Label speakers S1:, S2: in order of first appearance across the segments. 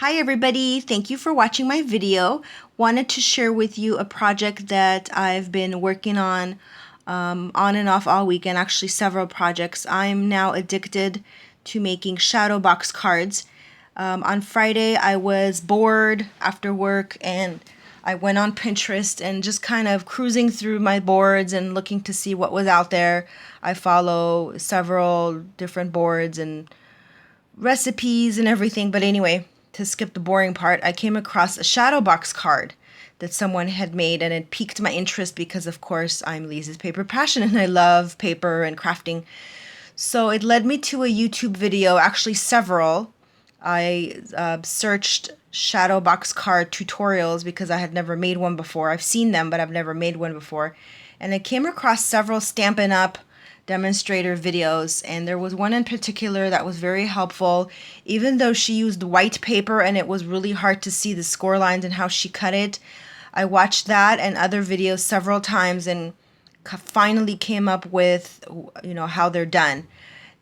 S1: Hi everybody, thank you for watching my video. Wanted to share with you a project that I've been working on and off all weekend, actually several projects. I'm now addicted to making shadow box cards. On Friday I was bored after work and I went on Pinterest and just kind of cruising through my boards and looking to see what was out there. I follow several different boards and recipes and everything. But anyway, to skip the boring part, I came across a shadow box card that someone had made, and it piqued my interest because, of course, I'm Lisa's paper passion and I love paper and crafting. So it led me to a YouTube video, actually several. I searched shadow box card tutorials because I had never made one before. I've seen them, but I've never made one before. And I came across several Stampin' Up! Demonstrator videos, and there was one in particular that was very helpful. Even though she used white paper and it was really hard to see the score lines and how she cut it, I watched that and other videos several times and finally came up with how they're done.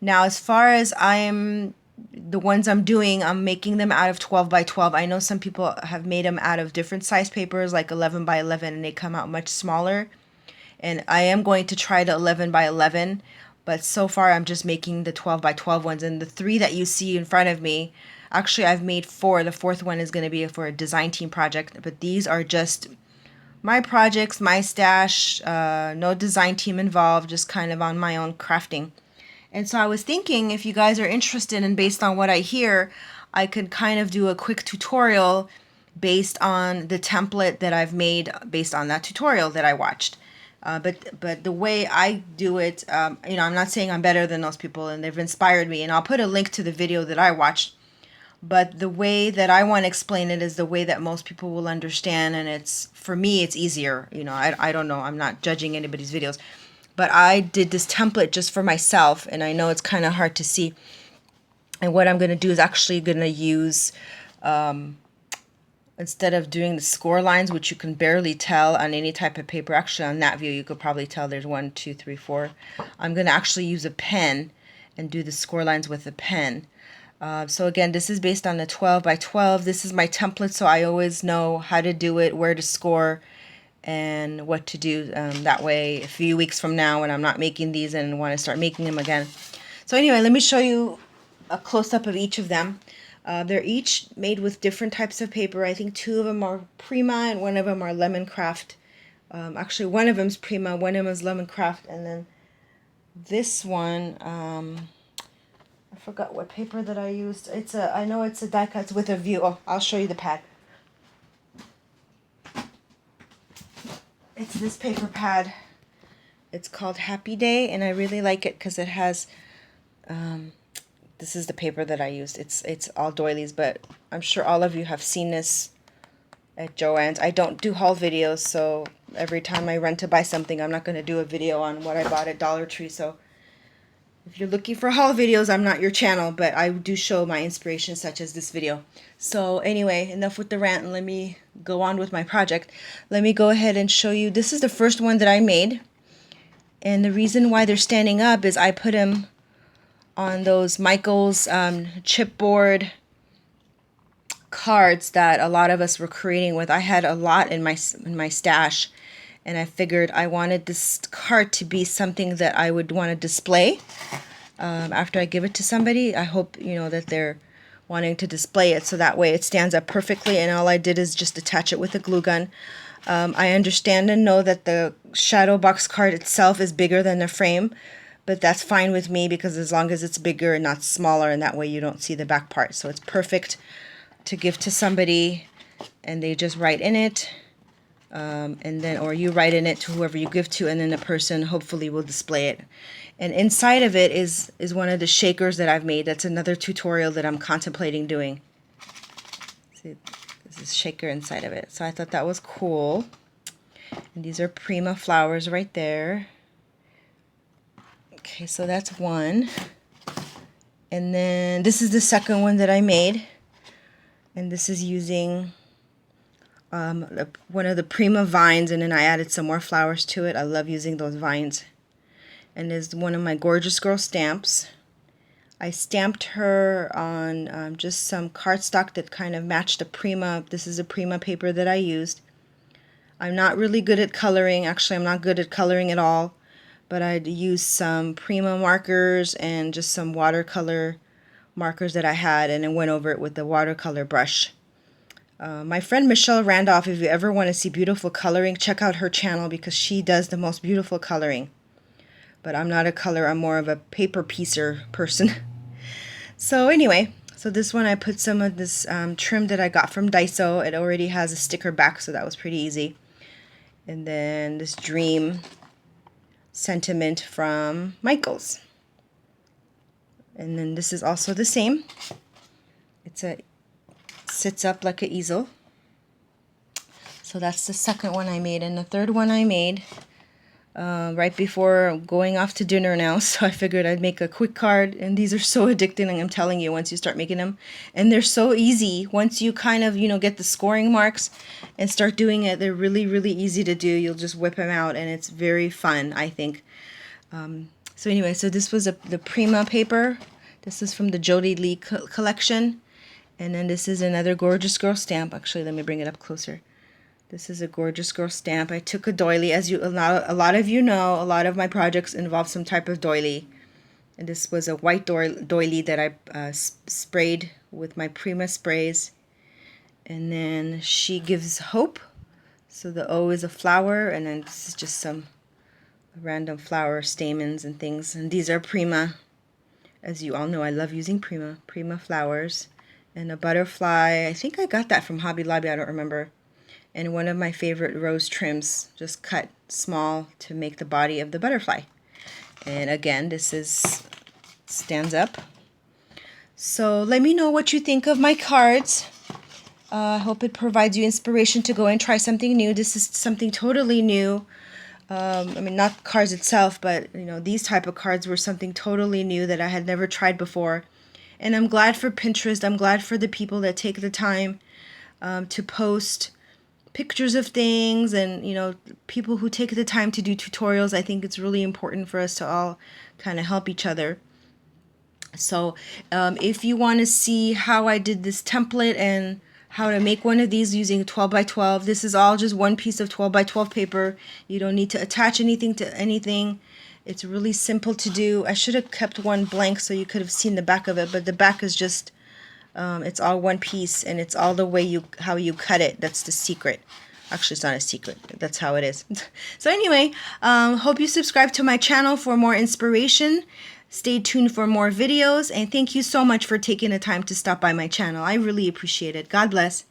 S1: Now, as far as the ones I'm doing, I'm making them out of 12 by 12. I know some people have made them out of different size papers like 11 by 11 and they come out much smaller. And I am going to try the 11 by 11, but so far I'm just making the 12 by 12 ones. And the three that you see in front of me, actually I've made four. The fourth one is going to be for a design team project, but these are just my projects, my stash, no design team involved, just kind of on my own crafting. And so I was thinking, if you guys are interested and based on what I hear, I could kind of do a quick tutorial based on the template that I've made based on that tutorial that I watched. But the way I do it, I'm not saying I'm better than those people, and they've inspired me. And I'll put a link to the video that I watched. But the way that I want to explain it is the way that most people will understand, and for me it's easier. I don't know. I'm not judging anybody's videos, but I did this template just for myself, and I know it's kind of hard to see. And what I'm going to do is actually going to use instead of doing the score lines, which you can barely tell on any type of paper. Actually, on that view, you could probably tell there's 1, 2, 3, 4. I'm going to actually use a pen and do the score lines with a pen. So again, this is based on the 12 by 12. This is my template, so I always know how to do it, where to score, and what to do. That way, a few weeks from now, when I'm not making these and want to start making them again. So anyway, let me show you a close-up of each of them. They're each made with different types of paper. I think 2 of them are Prima and 1 of them are Lemon Craft. Actually, 1 of them is Prima, 1 of them is Lemon Craft, and then this one, I forgot what paper that I used. I know it's a die cut with a view. Oh, I'll show you the pad. It's this paper pad. It's called Happy Day, and I really like it because it has this is the paper that I used. It's all doilies, but I'm sure all of you have seen this at Joann's. I don't do haul videos, so every time I run to buy something, I'm not going to do a video on what I bought at Dollar Tree. So if you're looking for haul videos, I'm not your channel, but I do show my inspiration, such as this video. So anyway, enough with the rant, and let me go on with my project. Let me go ahead and show you. This is the first one that I made, and the reason why they're standing up is I put them on those Michaels chipboard cards that a lot of us were creating with. I had a lot in my stash, and I figured I wanted this card to be something that I would want to display after I give it to somebody. I hope that they're wanting to display it, so that way it stands up perfectly, and all I did is just attach it with a glue gun. I understand and know that the shadow box card itself is bigger than the frame, but that's fine with me because as long as it's bigger and not smaller, and that way you don't see the back part. So it's perfect to give to somebody and they just write in it, and then, or you write in it to whoever you give to, and then the person hopefully will display it. And inside of it is one of the shakers that I've made. That's another tutorial that I'm contemplating doing. See, this is shaker inside of it. So I thought that was cool. And these are Prima flowers right there. Okay, so that's one. And then this is the second one that I made. And this is using one of the Prima vines, and then I added some more flowers to it. I love using those vines. And there's one of my Gorgeous Girl stamps. I stamped her on just some cardstock that kind of matched the Prima. This is a Prima paper that I used. I'm not really good at coloring. Actually, I'm not good at coloring at all. But I'd used some Prima markers and just some watercolor markers that I had, and then went over it with the watercolor brush. My friend Michelle Randolph, if you ever want to see beautiful coloring, check out her channel because she does the most beautiful coloring. But I'm not a colorer, I'm more of a paper piecer person. So anyway, so this one I put some of this trim that I got from Daiso. It already has a sticker back, so that was pretty easy. And then this dream sentiment from Michaels. And then this is also the same. Sits up like an easel. So that's the second one I made. And the third one I made right before going off to dinner now, so I figured I'd make a quick card. And these are so addicting, I'm telling you, once you start making them. And they're so easy. Once you kind of, get the scoring marks and start doing it, they're really, really easy to do. You'll just whip them out, and it's very fun, I think. So anyway, so this was the Prima paper. This is from the Jody Lee collection. And then this is another Gorgeous Girl stamp. Actually, let me bring it up closer. This is a Gorgeous Girl stamp. I took a doily. As a lot of you know, a lot of my projects involve some type of doily. And this was a white doily that I sprayed with my Prima sprays. And then she gives hope. So the O is a flower, and then this is just some random flower stamens and things. And these are Prima. As you all know, I love using Prima flowers. And a butterfly. I think I got that from Hobby Lobby. I don't remember. And one of my favorite rose trims, just cut small to make the body of the butterfly. And again, this stands up. So let me know what you think of my cards. I hope it provides you inspiration to go and try something new. This is something totally new. I mean, not cards itself, but these type of cards were something totally new that I had never tried before. And I'm glad for Pinterest. I'm glad for the people that take the time to post pictures of things, and people who take the time to do tutorials. I think it's really important for us to all kind of help each other. So if you want to see how I did this template and how to make one of these using 12 by 12, this is all just one piece of 12 by 12 paper. You don't need to attach anything to anything. It's really simple to do. I should have kept one blank so you could have seen the back of it, but the back is just it's all one piece, and it's all the way how you cut it. That's the secret. Actually, it's not a secret. That's how it is. So anyway, hope you subscribe to my channel for more inspiration. Stay tuned for more videos, and thank you so much for taking the time to stop by my channel. I really appreciate it. God bless.